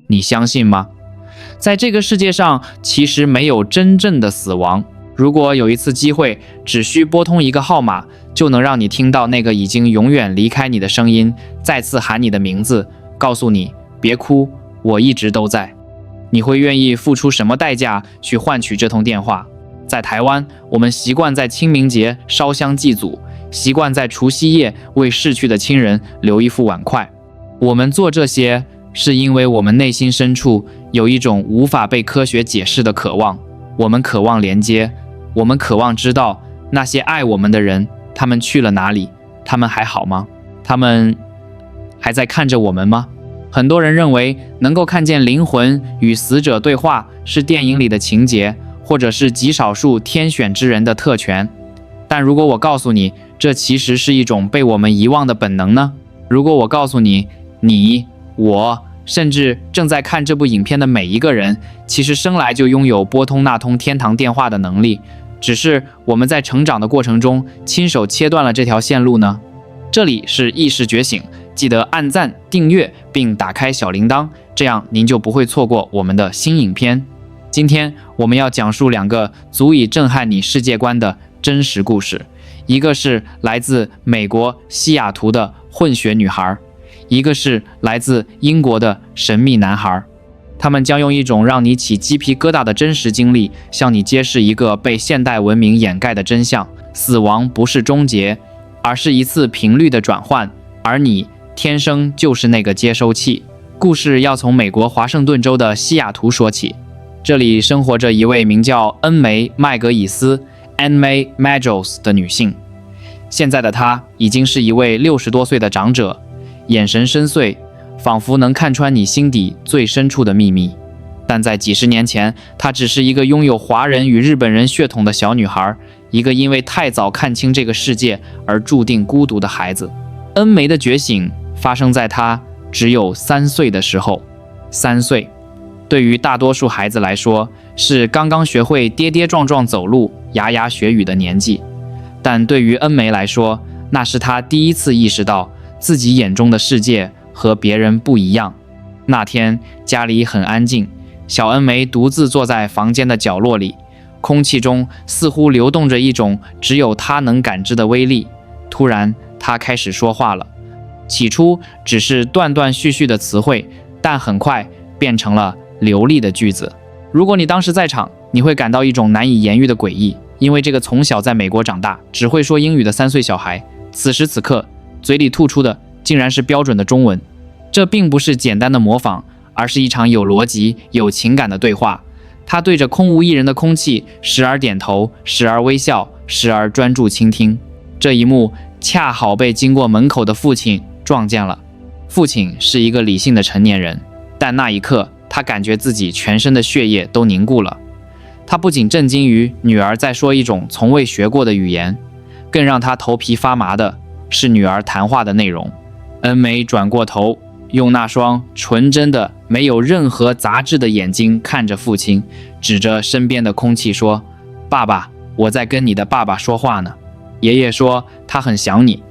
你相信嗎？在這個世界上，其實沒有真正的死亡。如果有一次機會，只需撥通一個號碼，就能讓你聽到那個已經永遠離開你的聲音，再次喊你的名字，告訴你別哭，我一直都在。你會願意付出什麼代價去換取這通電話？在台灣，我們習慣在清明節燒香祭祖，習慣在除夕夜為逝去的親人留一副碗筷。我們做這些，是因為我們內心深處有一種無法被科學解釋的渴望。我們渴望連接，我們渴望知道那些愛我們的人，他們去了哪裡？他們還好嗎？他們還在看着我們嗎？很多人認為能夠看見靈魂與死者對話是電影裡的情節，或者是極少數天選之人的特權。但如果我告訴你，這其實是一種被我們遺忘的本能呢？如果我告訴你，你、我，甚至正在看這部影片的每一個人，其實生來就擁有撥通那通天堂電話的能力，只是我們在成長的過程中親手切斷了這條線路呢？這裡是意識覺醒，記得按讚、訂閱並打開小鈴鐺，這樣您就不會錯過我們的新影片。今天我們要講述兩個足以震撼你世界觀的真實故事，一個是來自美國西雅圖的混血女孩，一個是來自英國的神秘男孩。他們將用一種讓你起雞皮疙瘩的真實經歷，向你揭示一個被現代文明掩蓋的真相：死亡不是終結，而是一次頻率的轉換，而你天生就是那個接收器。故事要從美國華盛頓州的西雅圖說起。這裡生活着一位名叫恩梅·麥格爾斯 （Anne-May Magos） 的女性。現在的她已經是一位60多歲的長者，眼神深邃，仿佛能看穿你心底最深處的秘密。但在幾十年前，她只是一個擁有華人與日本人血統的小女孩，一個因為太早看清這個世界而注定孤獨的孩子。恩梅的覺醒發生在她只有3歲的時候。3歲對於大多數孩子來說，是剛剛學會跌跌撞撞走路、牙牙學語的年紀，但對於恩梅來說，那是她第一次意識到自己眼中的世界和別人不一樣。那天家裡很安靜，小恩梅獨自坐在房間的角落裡，空氣中似乎流動着一種只有她能感知的威力。突然，她開始說話了，起初只是斷斷續續的詞彙，但很快變成了流利的句子。如果你當時在場，你會感到一種難以言喻的詭異，因為這個從小在美國長大，只會說英語的3歲小孩，此時此刻嘴裡吐出的竟然是標準的中文。這並不是簡單的模仿，而是一場有邏輯、有情感的对話。他對着空無一人的空氣，時而點頭，時而微笑，時而專注傾聽。這一幕恰好被經過門口的父親撞見了。父親是一個理性的成年人，但那一刻他感覺自己全身的血液都凝固了。他不僅震驚於女兒在說一種從未學過的語言，更讓他頭皮發麻的是女兒談話的內容。恩梅轉過頭，用那雙純真的沒有任何雜質的眼睛看着父親，指着身邊的空氣說：“爸爸，我在跟你的爸爸說話呢。爺爺說他很想你。”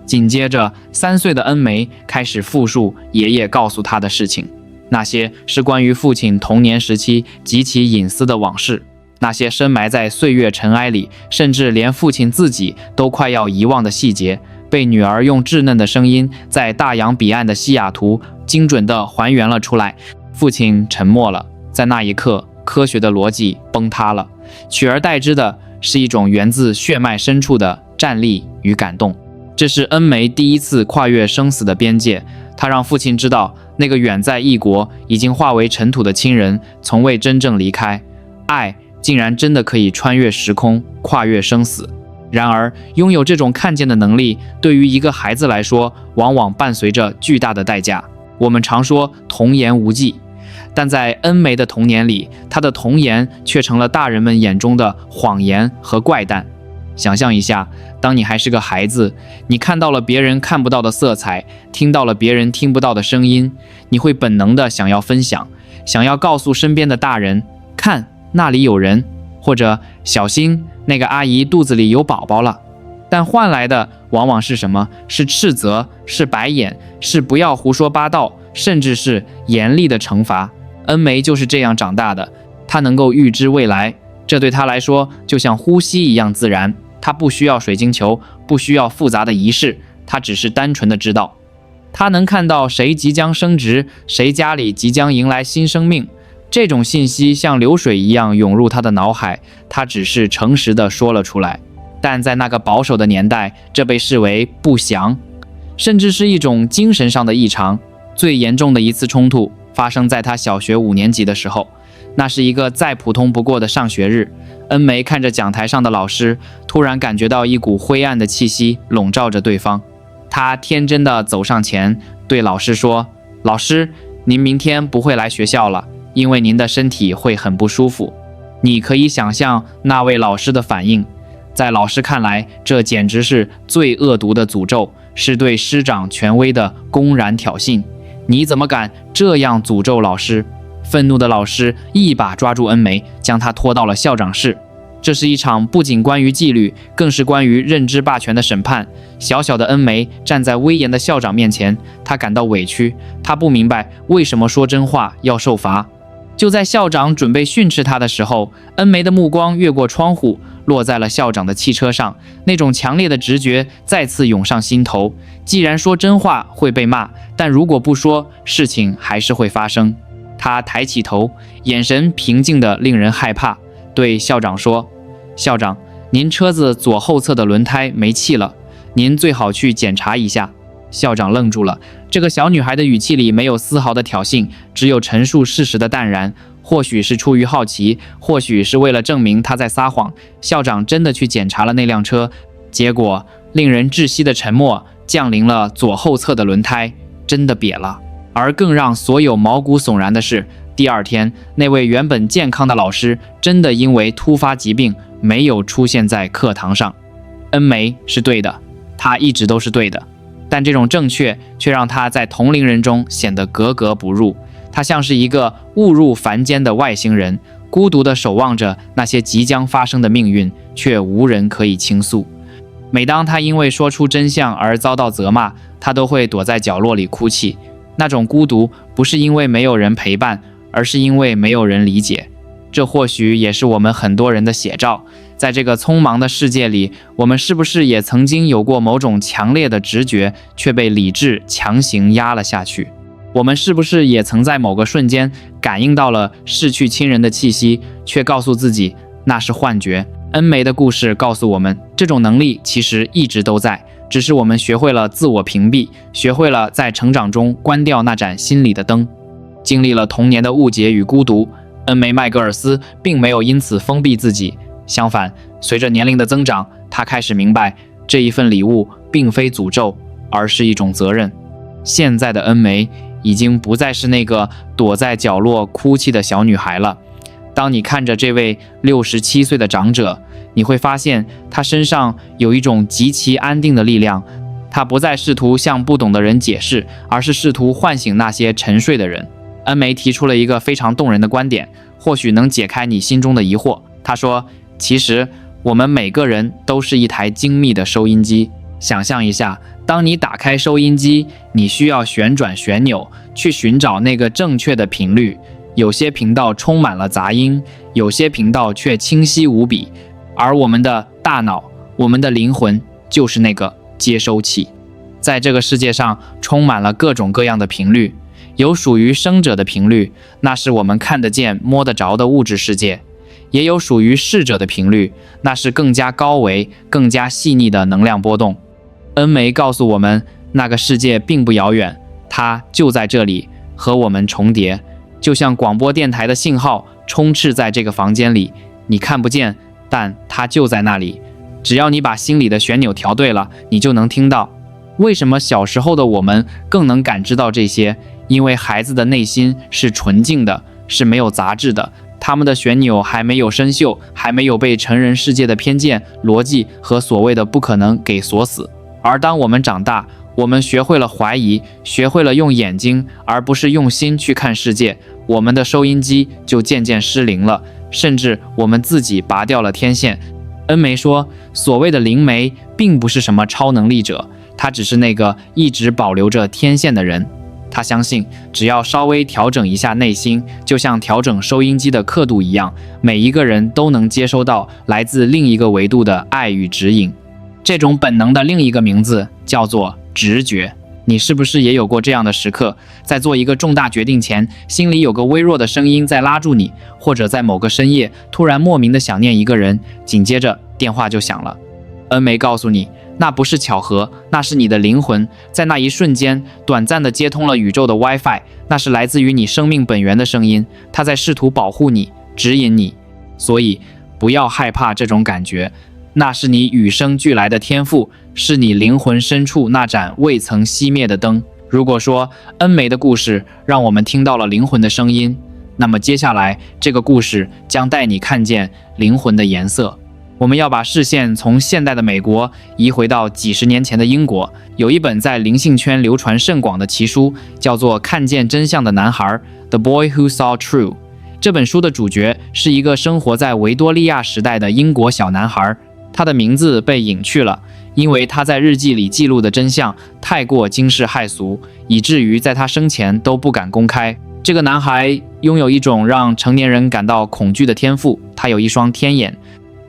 緊接着3歲的恩梅開始複述爺爺告訴他的事情，那些是關於父親童年時期極其隱私的往事，那些深埋在歲月塵埃裡，甚至連父親自己都快要遺忘的細節，被女兒用稚嫩的聲音在大洋彼岸的西雅圖精準地還原了出來。父親沉默了，在那一刻，科學的邏輯崩塌了，取而代之的是一種源自血脈深處的戰慄與感動。這是恩梅第一次跨越生死的邊界，她讓父親知道，那個遠在異國已經化為塵土的親人從未真正離開，愛竟然真的可以穿越時空，跨越生死。然而，擁有這種看見的能力，對於一個孩子來說，往往伴隨着巨大的代價。我們常說童言無忌，但在恩梅的童年裡，她的童言卻成了大人們眼中的謊言和怪誕。想象一下，當你還是個孩子，你看到了別人看不到的色彩，聽到了別人聽不到的聲音，你會本能的想要分享，想要告訴身邊的大人，看，那裡有人，或者小心，那個阿姨肚子裡有寶寶了。但換來的往往是什麼？是斥責，是白眼，是不要胡說八道，甚至是嚴厲的懲罰。恩梅就是這樣長大的，她能夠預知未來，這對她來說就像呼吸一樣自然。她不需要水晶球，不需要複雜的儀式，她只是單純的知道。她能看到誰即將升職，誰家裡即將迎來新生命，這種信息像流水一樣湧入她的腦海，她只是誠實地說了出來。但在那個保守的年代，這被視為不祥，甚至是一種精神上的異常。最嚴重的一次衝突發生在她小學5年級的時候，那是一個再普通不過的上學日。恩梅看着講台上的老師，突然感觉到一股灰暗的氣息籠罩着對方。她天真地走上前，對老師說：“老師，您明天不會來學校了，因為您的身體會很不舒服。”你可以想象那位老師的反應。在老師看來，這簡直是最惡毒的詛咒，是對師長權威的公然挑釁。你怎麼敢這樣詛咒老師？憤怒的老師一把抓住恩梅，將她拖到了校長室。這是一場不僅關於紀律，更是關於認知霸權的審判。小小的恩梅站在威嚴的校長面前，她感到委屈，她不明白為什麼說真話要受罰。就在校長準備訓斥她的時候，恩梅的目光越過窗戶，落在了校長的汽車上。那種強烈的直覺再次湧上心頭，既然說真話會被罵，但如果不說，事情還是會發生。她抬起頭，眼神平靜得令人害怕，對校長說：“校長，您車子左後側的輪胎沒氣了，您最好去檢查一下。”校長愣住了，這個小女孩的語氣裡沒有絲毫的挑釁，只有陳述事實的淡然。或許是出於好奇，或許是為了證明她在撒謊，校長真的去檢查了那輛車，結果令人窒息的沉默降臨了，左後側的輪胎真的瘪了。而更讓所有毛骨悚然的是，第二天那位原本健康的老師真的因為突發疾病沒有出現在課堂上。恩梅是对的，她一直都是对的，但這種正確卻讓她在同齡人中顯得格格不入。她像是一個誤入凡間的外星人，孤獨地守望着那些即將發生的命運，卻無人可以傾訴。每當她因為說出真相而遭到責罵，她都會躲在角落裡哭泣。那種孤獨不是因為沒有人陪伴，而是因為沒有人理解。這或許也是我們很多人的寫照。在這個匆忙的世界裡，我們是不是也曾經有過某種強烈的直覺，卻被理智強行壓了下去？我們是不是也曾在某個瞬間感應到了逝去親人的氣息，卻告訴自己那是幻覺？恩梅的故事告訴我們，這種能力其實一直都在，只是我們學會了自我屏蔽，學會了在成長中關掉那盞心裡的燈。經歷了童年的誤解與孤獨，恩梅麥格爾斯並沒有因此封閉自己，相反，隨着年齡的增長，她開始明白這一份禮物並非詛咒，而是一種責任。現在的恩梅已經不再是那個躲在角落哭泣的小女孩了。當你看着這位67歲的長者，你會發現他身上有一種極其安定的力量。他不再試圖向不懂的人解釋，而是試圖喚醒那些沉睡的人。恩梅提出了一個非常動人的觀點，或許能解開你心中的疑惑。他說，其實我們每個人都是一台精密的收音機。想象一下，當你打開收音機，你需要旋轉旋鈕去尋找那個正確的頻率。有些頻道充滿了雜音，有些頻道卻清晰無比。而我們的大腦，我們的靈魂，就是那個接收器。在這個世界上，充滿了各種各樣的頻率，有屬於生者的頻率，那是我們看得見、摸得着的物質世界；也有屬於逝者的頻率，那是更加高維、更加細膩的能量波動。恩梅告訴我們，那個世界並不遙遠，它就在這裡，和我們重疊。就像廣播電台的信號充斥在這個房間裡，你看不見，但它就在那裡。只要你把心裡的旋鈕調對了，你就能听到。為什麼小時候的我們更能感知到這些？因為孩子的內心是純淨的，是沒有雜質的，他們的旋鈕還沒有生鏽，還沒有被成人世界的偏見、邏輯和所謂的不可能給鎖死。而當我們長大，我們學會了懷疑，學會了用眼睛而不是用心去看世界，我們的收音机就漸漸失靈了，甚至我們自己拔掉了天線。恩梅說，所謂的靈媒並不是什麼超能力者，他只是那個一直保留着天線的人。他相信，只要稍微調整一下內心，就像調整收音機的刻度一樣，每一個人都能接收到來自另一個維度的愛與指引。這種本能的另一個名字叫做直覺。你是不是也有過這樣的時刻，在做一個重大決定前，心裡有個微弱的聲音在拉住你，或者在某個深夜突然莫名的想念一個人，緊接着電話就響了。恩梅告訴你，那不是巧合，那是你的靈魂在那一瞬間短暫地接通了宇宙的 WiFi， 那是來自於你生命本源的聲音，它在試圖保護你，指引你。所以不要害怕這種感覺，那是你與生俱來的天賦，是你靈魂深處那盞未曾熄滅的燈。如果說恩梅的故事讓我們聽到了靈魂的聲音，那麼接下來這個故事將帶你看見靈魂的顏色。我們要把視線從現代的美國移回到幾十年前的英國，有一本在靈性圈流傳甚廣的奇書，叫做《看見真相的男孩》The Boy Who Saw True。這本書的主角是一個生活在維多利亞時代的英國小男孩，他的名字被隱去了，因為他在日記裡記錄的真相太過驚世駭俗，以至於在他生前都不敢公開。這個男孩擁有一種讓成年人感到恐懼的天賦，他有一雙天眼。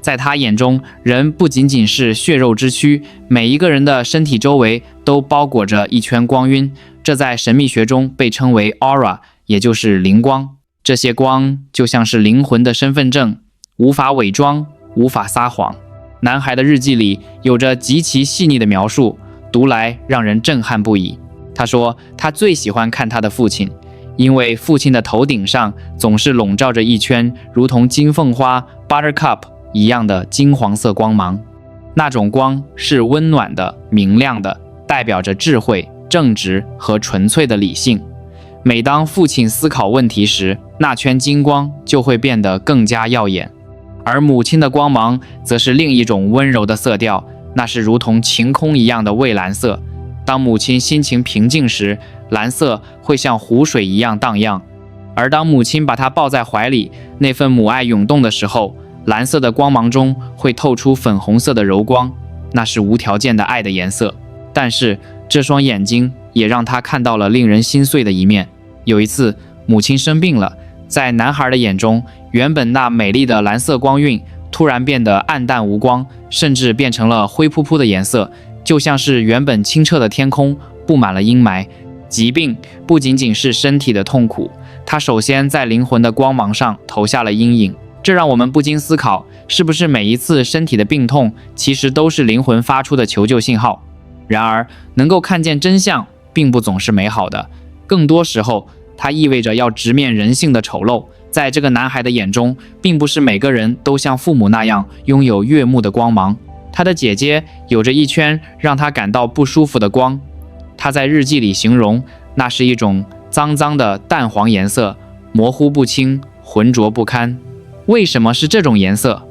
在他眼中，人不僅僅是血肉之軀，每一個人的身體周圍都包裹着一圈光暈，這在神秘學中被稱為 aura， 也就是靈光。這些光就像是靈魂的身份證，無法偽裝，無法撒謊。男孩的日記裡有着極其細膩的描述，讀來讓人震撼不已。他說，他最喜歡看他的父親，因為父親的頭頂上總是籠罩着一圈如同金鳳花 buttercup 一樣的金黃色光芒，那種光是溫暖的、明亮的，代表着智慧、正直和純粹的理性。每當父親思考問題時，那圈金光就會變得更加耀眼。而母親的光芒則是另一種溫柔的色調，那是如同晴空一樣的蔚藍色。當母親心情平靜時，藍色會像湖水一樣蕩漾；而當母親把她抱在懷裡，那份母愛湧動的時候，藍色的光芒中會透出粉紅色的柔光，那是無條件的愛的顏色。但是這雙眼睛也讓他看到了令人心碎的一面。有一次，母親生病了，在男孩的眼中，原本那美麗的藍色光暈突然變得暗淡無光，甚至變成了灰撲撲的顏色，就像是原本清澈的天空布滿了陰霾。疾病不僅僅是身體的痛苦，它首先在靈魂的光芒上投下了陰影。這讓我們不禁思考，是不是每一次身體的病痛其實都是靈魂發出的求救信號？然而，能夠看見真相並不總是美好的，更多時候它意味着要直面人性的醜陋。在這個男孩的眼中，並不是每個人都像父母那樣擁有悅目的光芒。他的姐姐有着一圈讓他感到不舒服的光，他在日記裡形容，那是一種髒髒的淡黃顏色，模糊不清，渾濁不堪。為什麼是這種顏色？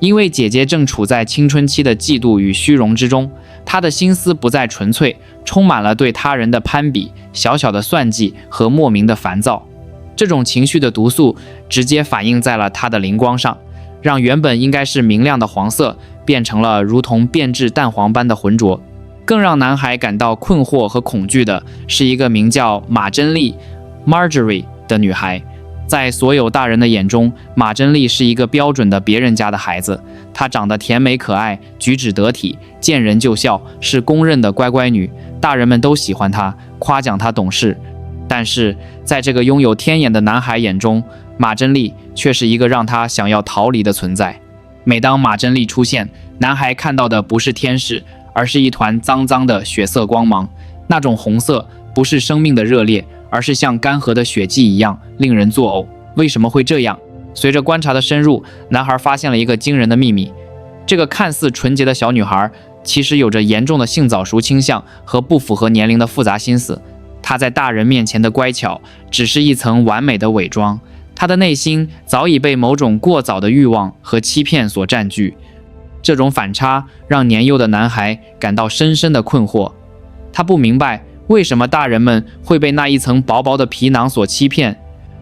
因為姐姐正處在青春期的嫉妒與虛榮之中，她的心思不再純粹，充滿了對他人的攀比、小小的算計和莫名的煩躁。這種情緒的毒素直接反映在了她的靈光上，讓原本應該是明亮的黃色變成了如同變質蛋黃般的渾濁。更讓男孩感到困惑和恐懼的是一個名叫馬珍麗 Marjorie 的女孩。在所有大人的眼中，馬珍麗是一個標準的別人家的孩子。她長得甜美可愛，舉止得體，見人就笑，是公認的乖乖女。大人們都喜歡她，誇獎她懂事。但是在這個擁有天眼的男孩眼中，馬珍麗卻是一個讓他想要逃離的存在。每當馬珍麗出現，男孩看到的不是天使，而是一團髒髒的血色光芒。那種紅色不是生命的熱烈，而是像干涸的血跡一樣令人作嘔。為什麼會這樣？隨着觀察的深入，男孩發現了一個驚人的秘密。這個看似純潔的小女孩，其實有着嚴重的性早熟傾向和不符合年齡的複雜心思。她在大人面前的乖巧，只是一層完美的偽裝。她的內心早已被某種過早的慾望和欺騙所佔據。這種反差讓年幼的男孩感到深深的困惑。他不明白，為什麼大人們會被那一層薄薄的皮囊所欺騙？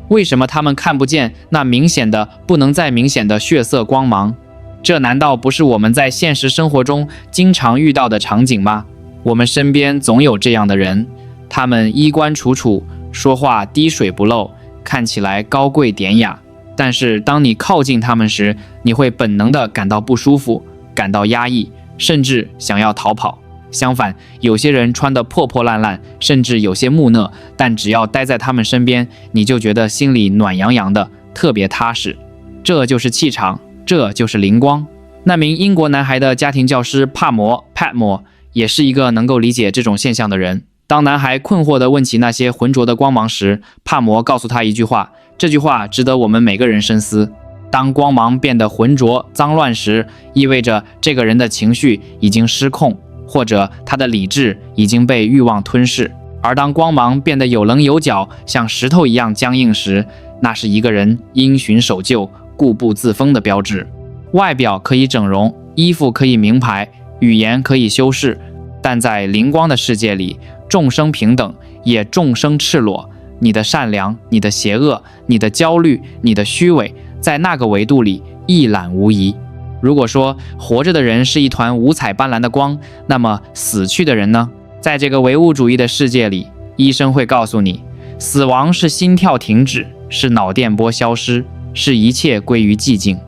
為什麼他們看不見那明顯的不能再明顯的血色光芒？這難道不是我們在現實生活中經常遇到的場景嗎？我們身邊總有這樣的人，他們衣冠楚楚，說話滴水不漏，看起來高貴典雅。但是當你靠近他們時，你會本能地感到不舒服，感到壓抑，甚至想要逃跑。相反，有些人穿得破破爛爛，甚至有些木讷，但只要待在他們身邊，你就覺得心裡暖洋洋的，特別踏實。這就是氣場，這就是靈光。那名英國男孩的家庭教師帕摩 Patmore 也是一個能夠理解這種現象的人。當男孩困惑地問起那些渾濁的光芒時，帕摩告訴他一句話，這句話值得我們每個人深思。當光芒變得渾濁髒亂時，意味着這個人的情緒已經失控，或者他的理智已經被慾望吞噬。而當光芒變得有稜有角，像石頭一樣僵硬時，那是一個人因循守舊、固步自封的標誌。外表可以整容，衣服可以名牌，語言可以修飾，但在靈光的世界裡，眾生平等，也眾生赤裸。你的善良，你的邪惡，你的焦慮，你的虛偽，在那個維度裡一覽無遺。如果說活着的人是一團五彩斑斕的光，那麼死去的人呢？在這個唯物主義的世界裡，醫生會告訴你，死亡是心跳停止，是腦電波消失，是一切歸於寂靜。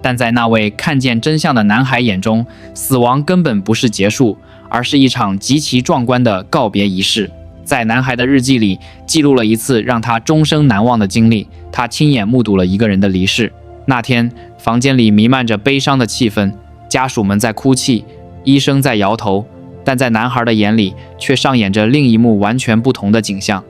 但在那位看見真相的男孩眼中，死亡根本不是結束，而是一場極其壯觀的告別儀式。在男孩的日記裡記錄了一次讓他終生難忘的經歷，他親眼目睹了一個人的離世。那天房間裡彌漫着悲傷的氣氛，家屬們在哭泣，醫生在搖頭，但在男孩的眼裡卻上演着另一幕完全不同的景象。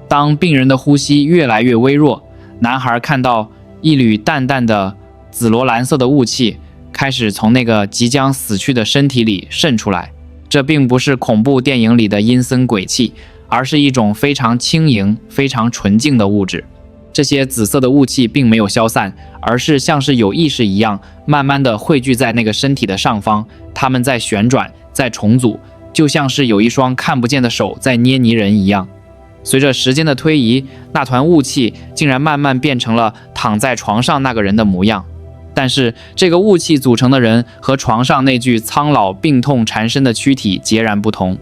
當病人的呼吸越來越微弱，男孩看到一缕淡淡的紫罗蘭色的霧氣開始從那個即將死去的身體裡滲出來。這並不是恐怖電影裡的陰森鬼氣，而是一種非常輕盈、非常純淨的物質。這些紫色的霧氣並沒有消散，而是像是有意識一樣，慢慢地匯聚在那個身體的上方。它們在旋轉，在重組，就像是有一雙看不見的手在捏泥人一樣。隨着時間的推移，那團霧氣竟然慢慢變成了躺在床上那個人的模樣。但是這個霧氣組成的人和床上那具蒼老病痛纏身的軀體截然不同。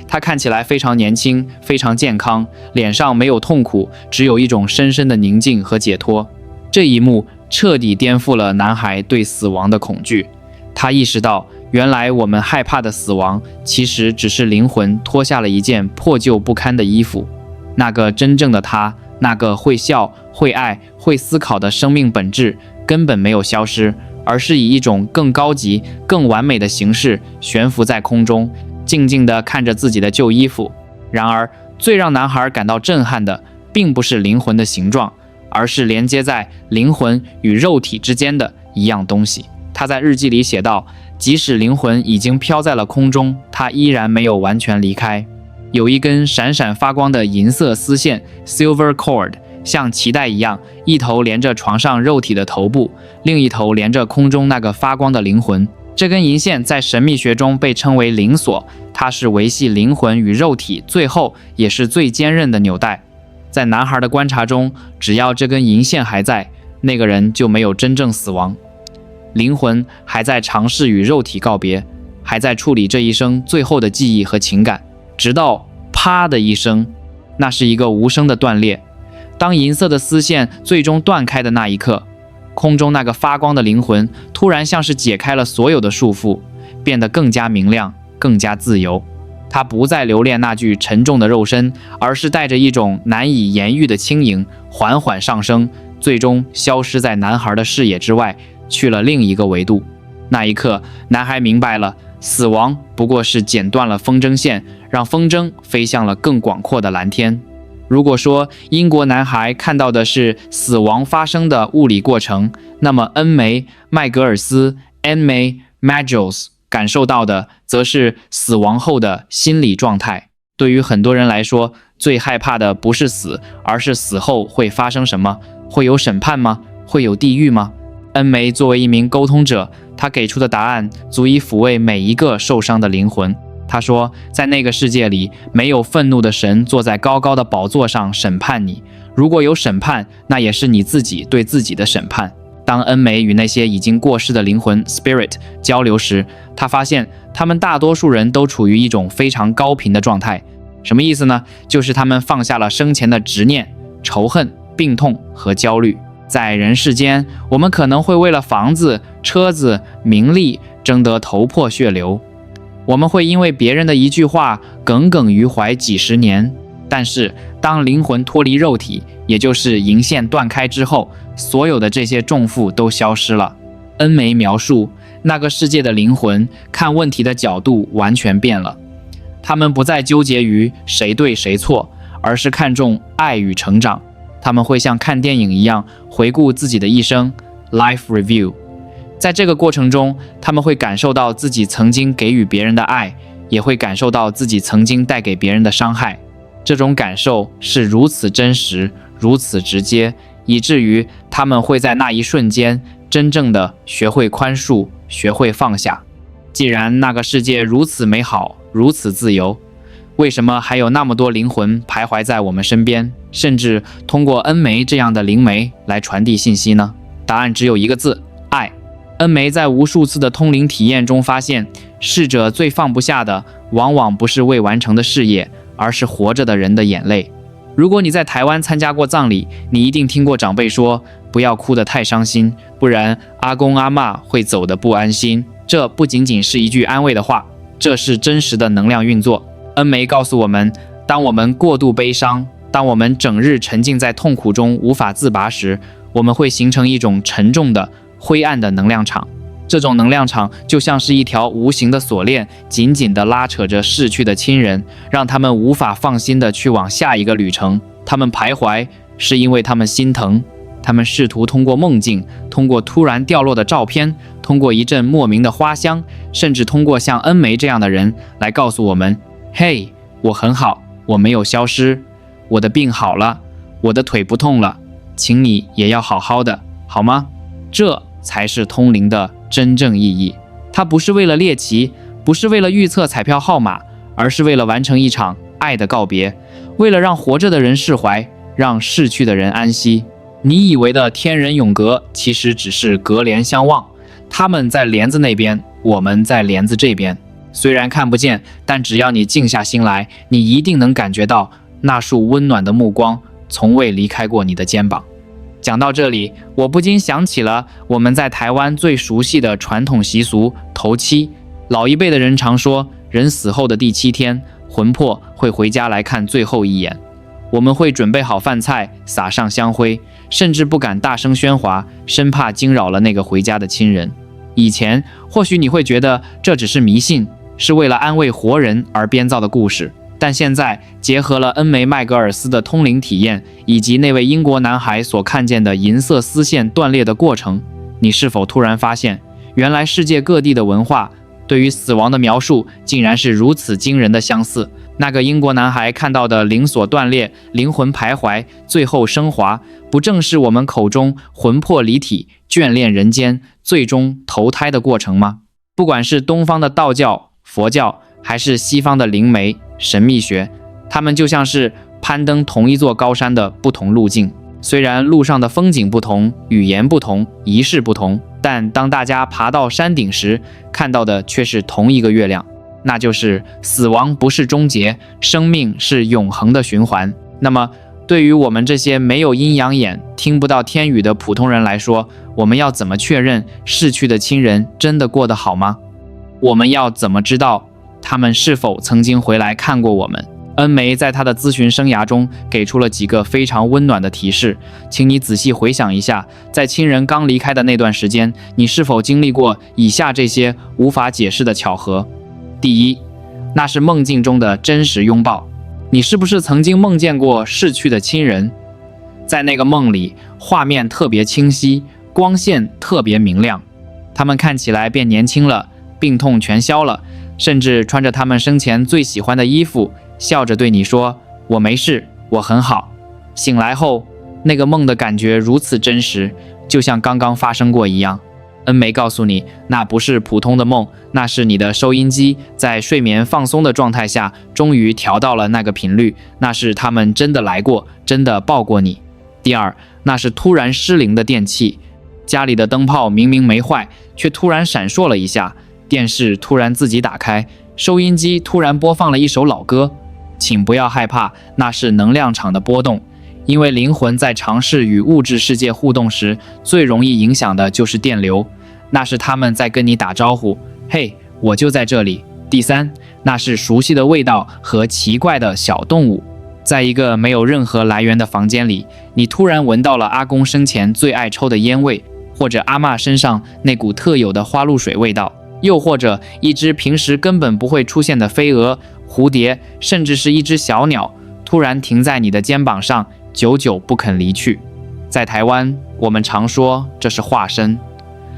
他看起來非常年輕，非常健康，臉上沒有痛苦，只有一種深深的寧靜和解脫。這一幕徹底顛覆了男孩對死亡的恐懼。他意識到，原來我們害怕的死亡，其實只是靈魂脫下了一件破舊不堪的衣服。那個真正的他，那個會笑、會愛、會思考的生命本質，根本沒有消失，而是以一種更高級、更完美的形式懸浮在空中，靜靜地看着自己的舊衣服。然而，最讓男孩感到震撼的，並不是靈魂的形狀，而是連接在靈魂與肉體之間的一樣東西。他在日記裡寫道，即使靈魂已經飄在了空中，他依然沒有完全離開。有一根閃閃發光的銀色絲線 （silver cord） 像臍帶一樣，一頭連着床上肉體的頭部，另一頭連着空中那個發光的靈魂。這根銀線在神秘學中被稱為靈鎖，它是維繫靈魂與肉體最後也是最堅韌的紐帶。在男孩的觀察中，只要這根銀線還在，那個人就沒有真正死亡。靈魂還在嘗試與肉體告別，還在處理這一生最後的記憶和情感，直到啪的一聲，那是一個無聲的斷裂。當銀色的絲線最終斷開的那一刻，空中那個發光的靈魂突然像是解開了所有的束缚，變得更加明亮，更加自由。他不再留戀那具沉重的肉身，而是帶着一種難以言喻的輕盈，緩緩上升，最終消失在男孩的視野之外，去了另一個維度。那一刻，男孩明白了，死亡不過是剪断了风筝線，讓风筝飛向了更廣闊的藍天。如果說英國男孩看到的是死亡發生的物理過程，那麼恩梅·麥格爾斯 Anne May Magles 感受到的則是死亡後的心理狀態。對於很多人來說，最害怕的不是死，而是死後會發生什麼？會有審判嗎？會有地獄嗎？恩梅作為一名溝通者，他給出的答案足以撫慰每一個受傷的靈魂。他說，在那個世界裡，沒有憤怒的神坐在高高的寶座上審判你。如果有審判，那也是你自己對自己的審判。當恩梅與那些已經過世的靈魂 spirit 交流時，他發現他們大多數人都處於一種非常高頻的狀態，什麼意思呢？就是他們放下了生前的執念、仇恨、病痛和焦慮。在人世間，我們可能會為了房子、車子、名利爭得頭破血流，我們會因為別人的一句話耿耿於懷幾十年。但是當靈魂脫離肉體，也就是銀線斷開之後，所有的這些重負都消失了。恩梅描述，那個世界的靈魂看問題的角度完全變了，他們不再糾結於誰對誰錯，而是看重愛與成長。他們會像看電影一樣回顧自己的一生 Life Review。 在這個過程中，他們會感受到自己曾經給予別人的愛，也會感受到自己曾經帶給別人的傷害。這種感受是如此真實，如此直接，以至於他們會在那一瞬間真正的學會寬恕，學會放下。既然那個世界如此美好，如此自由，為什麼還有那麼多靈魂徘徊在我們身邊，甚至通過恩梅這樣的靈媒來傳遞信息呢？答案只有一個字：愛。恩梅在無數次的通靈體驗中發現，逝者最放不下的往往不是未完成的事業，而是活着的人的眼淚。如果你在台灣參加過葬禮，你一定聽過長輩說，不要哭得太傷心，不然阿公阿嬷會走得不安心。這不僅僅是一句安慰的話，這是真實的能量運作。恩梅告訴我們，當我們過度悲傷，當我們整日沉浸在痛苦中無法自拔時，我們會形成一種沉重的灰暗的能量场。這種能量场就像是一條無形的鎖鏈，緊緊地拉扯着逝去的親人，讓他們無法放心地去往下一個旅程。他們徘徊，是因為他們心疼。他們試圖通過夢境，通過突然掉落的照片，通過一陣莫名的花香，甚至通過像恩梅這樣的人來告訴我們，嘿，我很好，我沒有消失，我的病好了，我的腿不痛了，請你也要好好的，好嗎？這才是通靈的真正意義。它不是為了獵奇，不是為了預測彩票號碼，而是為了完成一場愛的告別，為了讓活着的人釋懷，讓逝去的人安息。你以為的天人永隔，其實只是隔簾相望，他們在簾子那邊，我們在簾子這邊。雖然看不見，但只要你靜下心來，你一定能感覺到那束溫暖的目光從未離開過你的肩膀。講到這裡，我不禁想起了我們在台灣最熟悉的傳統習俗頭七。老一輩的人常說，人死後的第7天，魂魄會回家來看最後一眼。我們會準備好飯菜，撒上香灰，甚至不敢大聲喧嘩，生怕驚擾了那個回家的親人。以前或許你會覺得這只是迷信，是為了安慰活人而編造的故事，但現在結合了恩梅麥格爾斯的通靈體驗，以及那位英國男孩所看見的銀色絲線斷裂的過程，你是否突然發現，原來世界各地的文化對於死亡的描述竟然是如此驚人的相似？那個英國男孩看到的灵鎖斷裂、靈魂徘徊、最後升華，不正是我們口中魂魄離體、眷戀人間、最終投胎的過程嗎？不管是東方的道教、佛教，還是西方的靈媒、神秘學，他們就像是攀登同一座高山的不同路徑。雖然路上的風景不同，語言不同，儀式不同，但當大家爬到山頂時，看到的卻是同一個月亮，那就是死亡不是終結，生命是永恆的循環。那麼對於我們這些沒有陰陽眼、聽不到天語的普通人來說，我們要怎麼確認逝去的親人真的過得好嗎？我們要怎麼知道他們是否曾經回來看過我們？恩梅在他的諮詢生涯中給出了幾個非常溫暖的提示，請你仔細回想一下，在親人剛離開的那段時間，你是否經歷過以下這些無法解釋的巧合？第一，那是夢境中的真實擁抱。你是不是曾經夢見過逝去的親人？在那個夢裡，畫面特別清晰，光線特別明亮，他們看起來變年輕了，病痛全消了，甚至穿着他們生前最喜歡的衣服，笑着对你說，我沒事，我很好。醒來後，那個夢的感覺如此真實，就像剛剛發生過一樣。恩梅告訴你，那不是普通的夢，那是你的收音機在睡眠放鬆的狀態下終於調到了那個頻率，那是他們真的來過，真的抱過你。第二，那是突然失靈的電器，家裡的燈泡明明沒壞，卻突然閃爍了一下，電視突然自己打開，收音機突然播放了一首老歌，請不要害怕，那是能量場的波動。因為靈魂在嘗試與物質世界互動時，最容易影響的就是電流，那是他們在跟你打招呼，嘿，我就在這裡。第三，那是熟悉的味道和奇怪的小動物。在一個沒有任何來源的房間裡，你突然聞到了阿公生前最愛抽的煙味，或者阿嬷身上那股特有的花露水味道，又或者一隻平時根本不會出現的飛蛾、蝴蝶，甚至是一隻小鳥，突然停在你的肩膀上，久久不肯離去。在台灣，我們常說這是化身，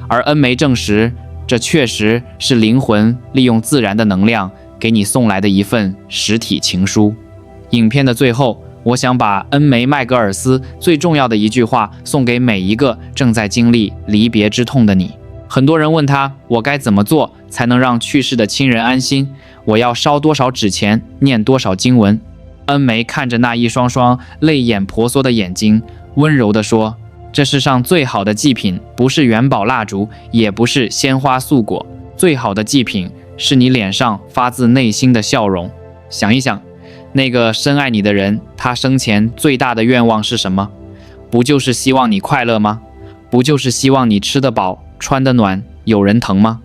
而恩梅證實，這確實是靈魂利用自然的能量給你送來的一份實體情書。影片的最後，我想把恩梅麥格爾斯最重要的一句話送給每一個正在經歷離別之痛的你。很多人問他，我該怎麼做才能讓去世的親人安心？我要燒多少紙錢，念多少經文？恩梅看着那一雙雙淚眼婆娑的眼睛，溫柔地說，這世上最好的祭品不是元寶蠟燭，也不是鮮花素果，最好的祭品是你臉上發自內心的笑容。想一想，那個深愛你的人，他生前最大的願望是什麼？不就是希望你快樂嗎？不就是希望你吃得飽、穿得暖、有人疼嗎？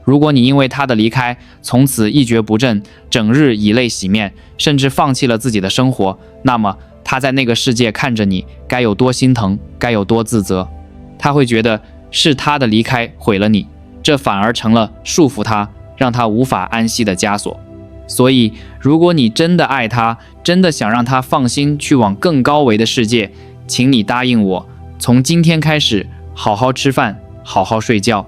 如果你因為他的離開，從此一蹶不振，整日以淚洗面，甚至放棄了自己的生活，那麼他在那個世界看着你，該有多心疼，該有多自責。他會覺得是他的離開毀了你，這反而成了束縛他，讓他無法安息的枷鎖。所以，如果你真的愛他，真的想讓他放心去往更高維的世界，請你答應我，從今天開始，好好吃飯，好好睡覺。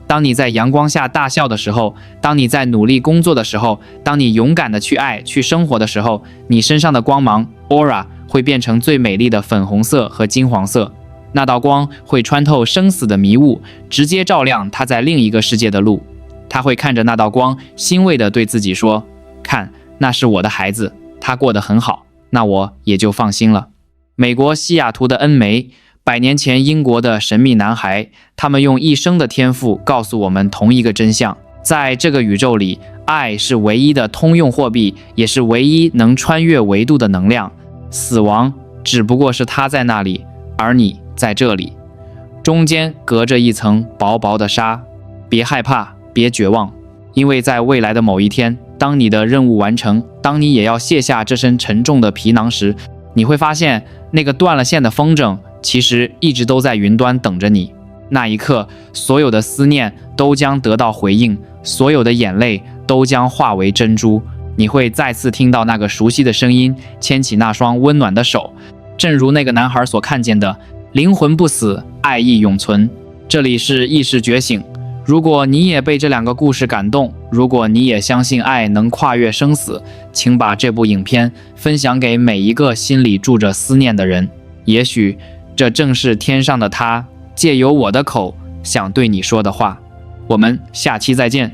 當你在陽光下大笑的時候，當你在努力工作的時候，當你勇敢的去愛、去生活的時候，你身上的光芒 aura 會變成最美麗的粉紅色和金黃色。那道光會穿透生死的迷霧，直接照亮他在另一個世界的路。他會看着那道光，欣慰地對自己說，看，那是我的孩子，他過得很好，那我也就放心了。美國西雅圖的恩梅，100年前英國的神秘男孩，他們用一生的天賦告訴我們同一個真相：在這個宇宙裡，愛是唯一的通用貨幣，也是唯一能穿越維度的能量。死亡只不過是他在那裡，而你在這裡，中間隔着一層薄薄的紗。別害怕，別絕望，因為在未來的某一天，當你的任務完成，當你也要卸下這身沉重的皮囊時，你會發現那個斷了線的風箏其實一直都在雲端等着你。那一刻，所有的思念都將得到回應，所有的眼淚都將化為珍珠。你會再次聽到那個熟悉的聲音，牽起那雙溫暖的手，正如那個男孩所看見的，靈魂不死，愛意永存。這裡是意識覺醒。如果你也被這兩個故事感動，如果你也相信愛能跨越生死，請把這部影片分享給每一個心裡住着思念的人。也許這正是天上的他借由我的口想對你說的話。我們下期再見。